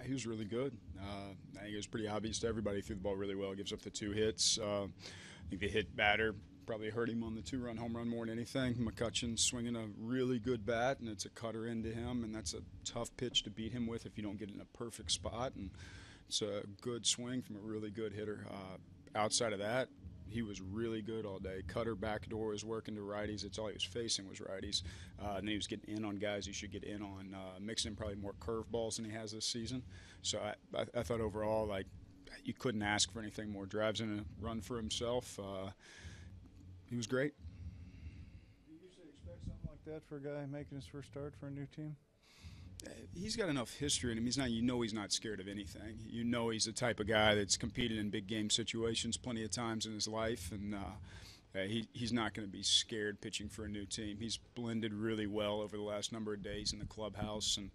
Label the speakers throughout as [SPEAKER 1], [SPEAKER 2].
[SPEAKER 1] He was really good. I think it was pretty obvious to everybody. He threw the ball really well. He gives up the 2 hits. I think the hit batter probably hurt him on the 2-run home run more than anything. McCutcheon's swinging a really good bat, and it's a cutter into him, and that's a tough pitch to beat him with if you don't get it in a perfect spot. And it's a good swing from a really good hitter. Outside of that, he was really good all day. Cutter backdoor was working to righties. It's all he was facing was righties. And he was getting in on guys he should get in on, mixing probably more curveballs than he has this season. So I thought overall, like, you couldn't ask for anything more. Drives in a run for himself. He was great.
[SPEAKER 2] Do you usually expect something like that for a guy making his first start for a new team?
[SPEAKER 1] He's got enough history in him. He's not scared of anything. He's the type of guy that's competed in big game situations plenty of times in his life, and he's not going to be scared pitching for a new team. He's blended really well over the last number of days in the clubhouse, and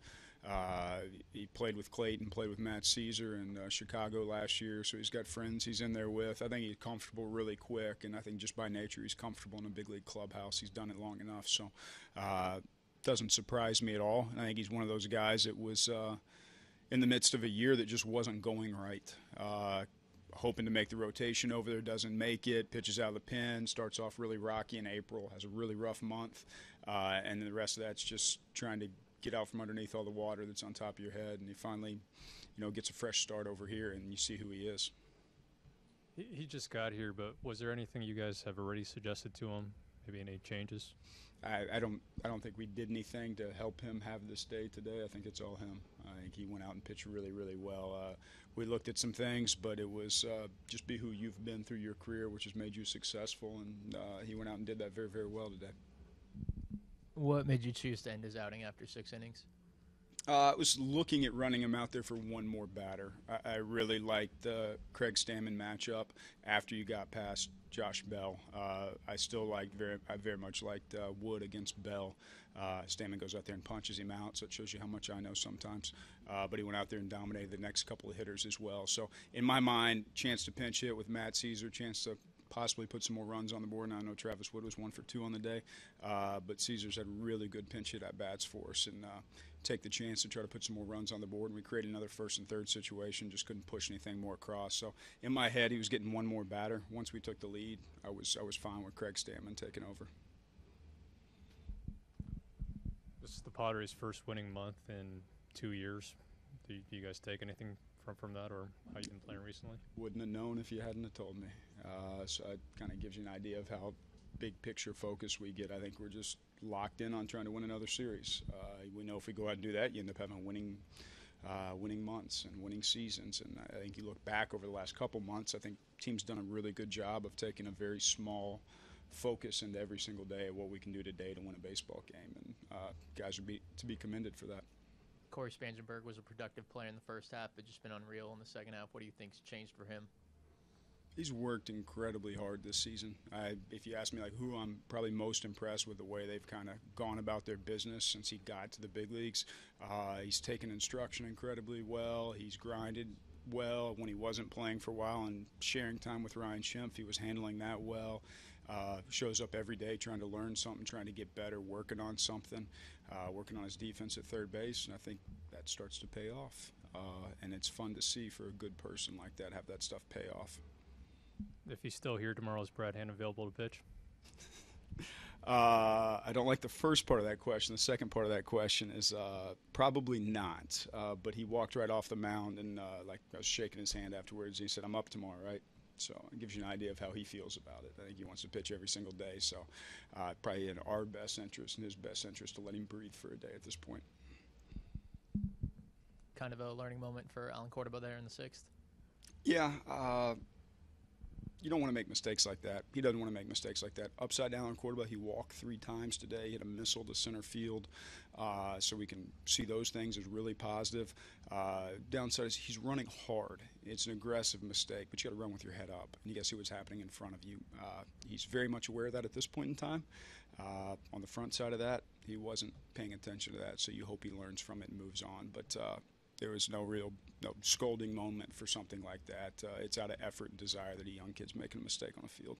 [SPEAKER 1] he played with Clayton, played with Matt Caesar in Chicago last year, so he's got friends he's in there with. I think he's comfortable really quick, and I think just by nature he's comfortable in a big league clubhouse. He's done it long enough, so doesn't surprise me at all. I think he's one of those guys that was in the midst of a year that just wasn't going right. Hoping to make the rotation over there, doesn't make it, pitches out of the pen, starts off really rocky in April, has a really rough month, and then the rest of that's just trying to get out from underneath all the water that's on top of your head, and he finally, gets a fresh start over here, and you see who he is.
[SPEAKER 3] He just got here, but was there anything you guys have already suggested to him? Maybe any changes?
[SPEAKER 1] I don't think we did anything to help him have this day today. I think it's all him. I think he went out and pitched really, really well. We looked at some things, but it was just be who you've been through your career, which has made you successful, and he went out and did that very, very well today.
[SPEAKER 4] What made you choose to end his outing after 6 innings?
[SPEAKER 1] I was looking at running him out there for one more batter. I really liked the Craig Stammen matchup after you got past Josh Bell. I very much liked Wood against Bell. Stammen goes out there and punches him out, so it shows you how much I know sometimes. But he went out there and dominated the next couple of hitters as well. So in my mind, chance to pinch hit with Matt Caesar, chance to possibly put some more runs on the board. Now I know Travis Wood was 1 for 2 on the day, but Caesar's had really good pinch hit at bats for us, and take the chance to try to put some more runs on the board. And we created another first and third situation, just couldn't push anything more across. So in my head, he was getting one more batter. Once we took the lead, I was fine with Craig Stammen taking over.
[SPEAKER 3] This is the Padres' first winning month in 2 years. Do you guys take anything from that, or how you've been playing recently?
[SPEAKER 1] Wouldn't have known if you hadn't have told me. So it kind of gives you an idea of how big picture focus we get. I think we're just locked in on trying to win another series. We know if we go out and do that, you end up having winning months and winning seasons. And I think you look back over the last couple months, I think team's done a really good job of taking a very small focus into every single day of what we can do today to win a baseball game. And guys are to be commended for that.
[SPEAKER 4] Corey Spangenberg was a productive player in the first half, but just been unreal in the second half. What do you think's changed for him?
[SPEAKER 1] He's worked incredibly hard this season. If you ask me who I'm probably most impressed with the way they've kind of gone about their business since he got to the big leagues, he's taken instruction incredibly well. He's grinded well when he wasn't playing for a while and sharing time with Ryan Schimpf. He was handling that well. Shows up every day trying to learn something, trying to get better, working on something, working on his defense at third base, and I think that starts to pay off. And it's fun to see for a good person like that have that stuff pay off.
[SPEAKER 3] If he's still here tomorrow, is Brad Hand available to pitch?
[SPEAKER 1] I don't like the first part of that question. The second part of that question is probably not. But he walked right off the mound, and I was shaking his hand afterwards. He said, "I'm up tomorrow, right?" So it gives you an idea of how he feels about it. I think he wants to pitch every single day. So probably in our best interest and his best interest to let him breathe for a day at this point.
[SPEAKER 4] Kind of a learning moment for Alan Cordoba there in the 6th.
[SPEAKER 1] Yeah. You don't want to make mistakes like that. He doesn't want to make mistakes like that. Upside down on Cordoba, he walked 3 times today. He had a missile to center field. So we can see those things as really positive. Downside is he's running hard. It's an aggressive mistake, but you got to run with your head up. And you got to see what's happening in front of you. He's very much aware of that at this point in time. On the front side of that, he wasn't paying attention to that. So you hope he learns from it and moves on. But there was no scolding moment for something like that. It's out of effort and desire that a young kid's making a mistake on the field.